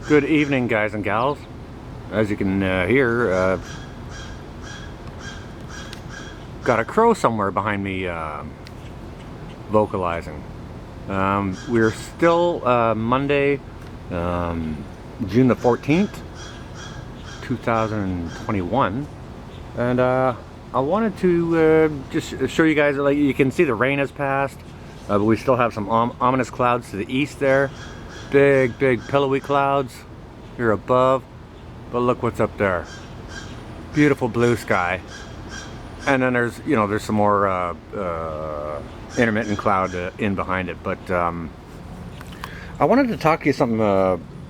Good evening, guys and gals. As you can hear, got a crow somewhere behind me vocalizing. We're still Monday, June the 14th, 2021, and I wanted to just show you guys, like, you can see the rain has passed, but we still have some ominous clouds to the east there. Big pillowy clouds here above, but look what's up there. Beautiful blue sky. And then there's some more intermittent cloud in behind it. But I wanted to talk to you something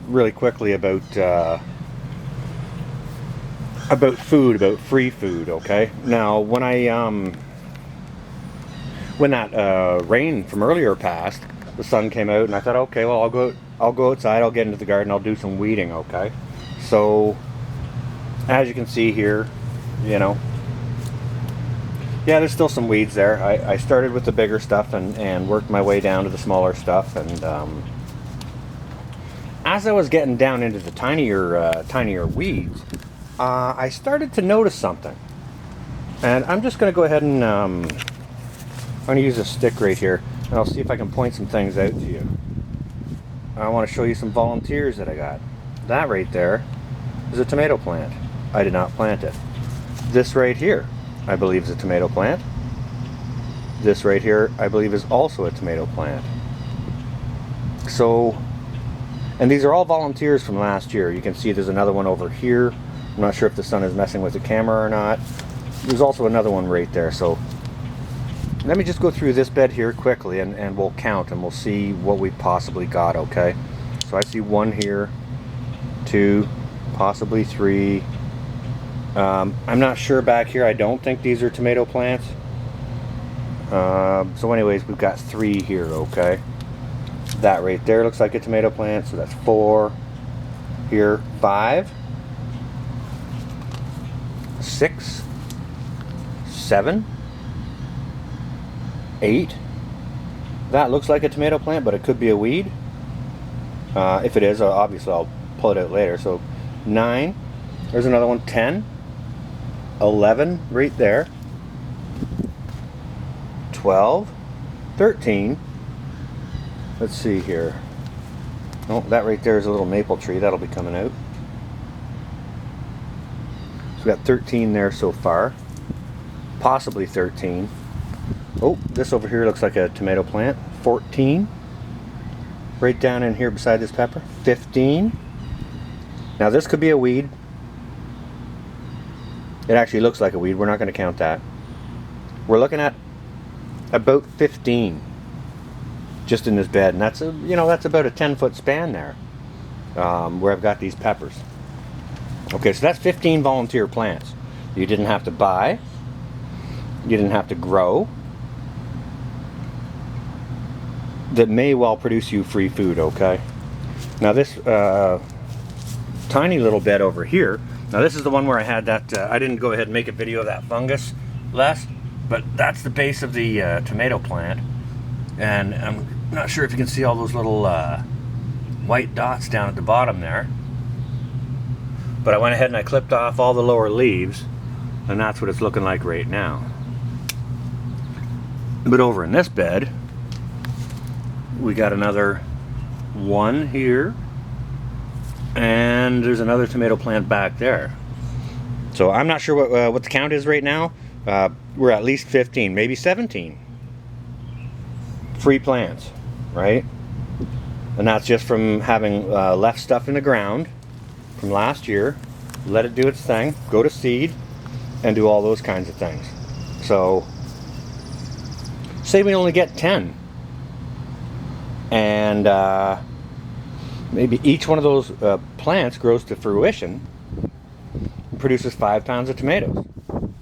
really quickly about food, about free food. Okay, now when that rain from earlier passed, the sun came out, and I thought, okay, well, I'll go outside, I'll get into the garden, I'll do some weeding. Okay, so as you can see here, yeah, there's still some weeds there. I started with the bigger stuff and worked my way down to the smaller stuff, and as I was getting down into the tinier weeds, I started to notice something. And I'm just going to go ahead and I'm going to use a stick right here, and I'll see if I can point some things out to you. I want to show you some volunteers that I got. That right there is a tomato plant. I did not plant it. This right here, I believe, is a tomato plant. This right here, I believe, is also a tomato plant. So, and these are all volunteers from last year. You can see there's another one over here. I'm not sure if the sun is messing with the camera or not. There's also another one right there. So let me just go through this bed here quickly, and we'll count, and we'll see what we possibly got. Okay, so I see one here, two, possibly three. I'm not sure back here. I don't think these are tomato plants. So anyways, we've got three here. Okay, that right there looks like a tomato plant, so that's four. Here, five, six, seven, 8. That looks like a tomato plant, but it could be a weed. If it is, obviously I'll pull it out later. So 9, there's another one. 10, 11 right there, 12, 13. Let's see here. Oh, that right there is a little maple tree. That'll be coming out. So we got 13 there so far, possibly 13. Oh, this over here looks like a tomato plant. 14. Right down in here beside this pepper. 15. Now this could be a weed. It actually looks like a weed. We're not going to count that. We're looking at about 15 just in this bed, and that's that's about a 10-foot span there, where I've got these peppers. Okay, so that's 15 volunteer plants. You didn't have to buy. You didn't have to grow. That may well produce you free food. Okay, now this tiny little bed over here, now this is the one where I had that I didn't go ahead and make a video of that fungus, Les, but that's the base of the tomato plant, and I'm not sure if you can see all those little white dots down at the bottom there, but I went ahead and I clipped off all the lower leaves, and that's what it's looking like right now. But over in this bed, we got another one here, and there's another tomato plant back there. So I'm not sure what the count is right now. We're at least 15, maybe 17 free plants, right? And that's just from having left stuff in the ground from last year, let it do its thing, go to seed, and do all those kinds of things. So say we only get 10, and maybe each one of those plants grows to fruition and produces 5 pounds of tomatoes. Well,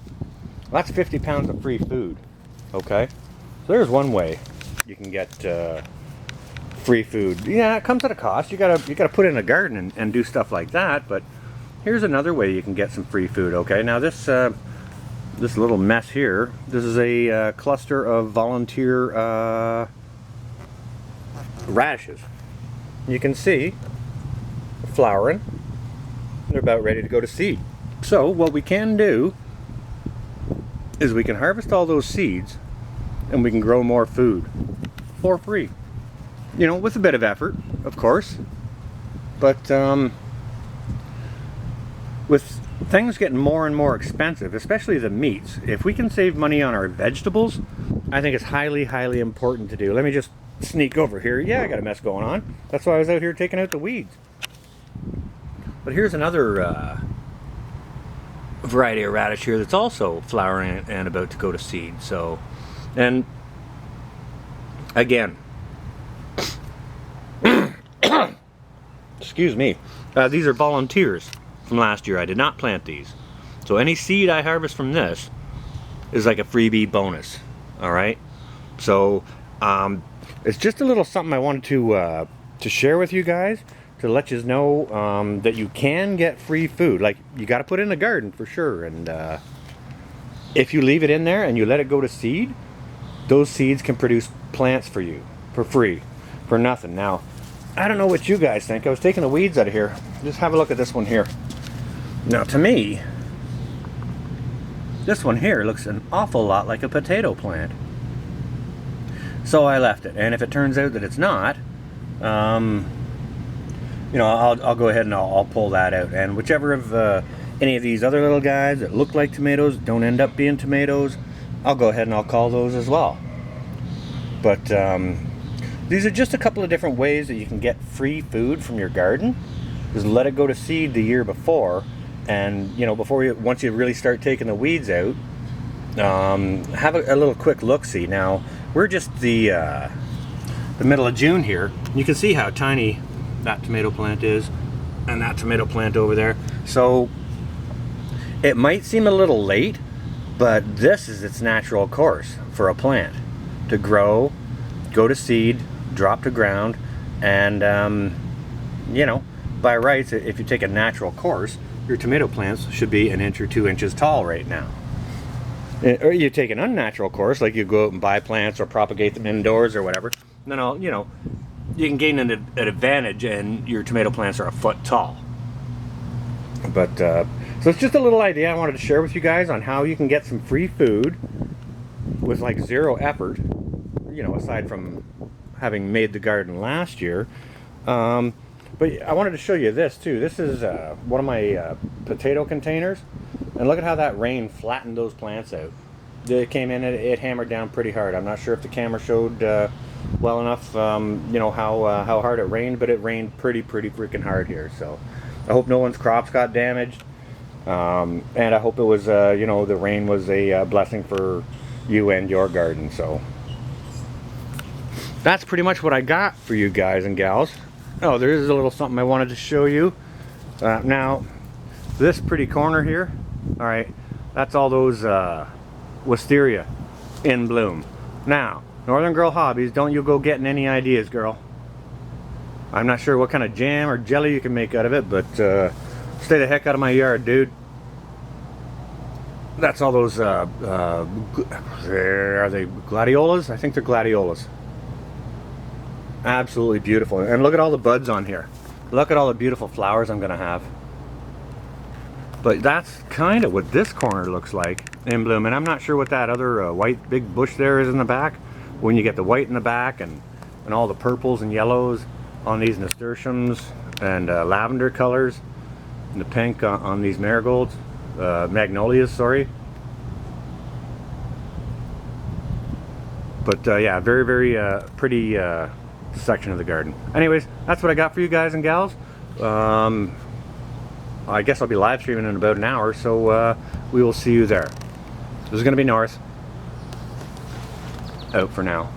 that's 50 pounds of free food. Okay, so there's one way you can get free food. Yeah, it comes at a cost. You gotta put in a garden and do stuff like that. But here's another way you can get some free food. Okay, now this little mess here, this is a cluster of volunteer radishes. You can see flowering. They're about ready to go to seed. So what we can do is we can harvest all those seeds and we can grow more food for free. You know, with a bit of effort, of course. But with things getting more and more expensive, especially the meats, if we can save money on our vegetables, I think it's highly, highly important to do. Let me just sneak over here. Yeah, I got a mess going on. That's why I was out here taking out the weeds. But here's another variety of radish here that's also flowering and about to go to seed. So, and again, excuse me, these are volunteers from last year. I did not plant these. So any seed I harvest from this is like a freebie bonus. All right. So it's just a little something I wanted to share with you guys, to let you know that you can get free food. Like, you got to put it in the garden for sure. And if you leave it in there and you let it go to seed, those seeds can produce plants for you for free, for nothing. Now, I don't know what you guys think. I was taking the weeds out of here. Just have a look at this one here. Now, to me, this one here looks an awful lot like a potato plant. So I left it. And if it turns out that it's not, you know, I'll go ahead and I'll pull that out. And whichever of any of these other little guys that look like tomatoes don't end up being tomatoes, I'll go ahead and I'll call those as well. But these are just a couple of different ways that you can get free food from your garden. Just let it go to seed the year before, and you know, once you really start taking the weeds out, have a little quick look-see. Now we're just the middle of June here. You can see how tiny that tomato plant is, and that tomato plant over there. So it might seem a little late, but this is its natural course for a plant to grow, go to seed, drop to ground, and you know, by rights, if you take a natural course, your tomato plants should be 1 inch or 2 inches tall right now. Or you take an unnatural course, like you go out and buy plants or propagate them indoors or whatever, then you know, you can gain an advantage and your tomato plants are 1 foot tall. But so it's just a little idea I wanted to share with you guys on how you can get some free food with like 0 effort, you know, aside from having made the garden last year. But I wanted to show you this too. This is one of my potato containers, and look at how that rain flattened those plants out. It came in and it hammered down pretty hard. I'm not sure if the camera showed well enough, you know, how hard it rained, but it rained pretty freaking hard here. So I hope no one's crops got damaged, and I hope it was, you know, the rain was a blessing for you and your garden. So that's pretty much what I got for you guys and gals. Oh, there is a little something I wanted to show you. Now, this pretty corner here, all right, that's all those wisteria in bloom. Now, Northern Girl Hobbies, don't you go getting any ideas, girl. I'm not sure what kind of jam or jelly you can make out of it, but stay the heck out of my yard, dude. That's all those, are they gladiolas? I think they're gladiolas. Absolutely beautiful. And look at all the buds on here. Look at all the beautiful flowers I'm gonna have. But that's kind of what this corner looks like in bloom. And I'm not sure what that other white big bush there is in the back. When you get the white in the back and all the purples and yellows on these nasturtiums and lavender colors, and the pink on these marigolds, magnolias, sorry. But yeah, very pretty section of the garden. Anyways, that's what I got for you guys and gals. I guess I'll be live streaming in about an hour, so we will see you there. This is going to be North. Out for now.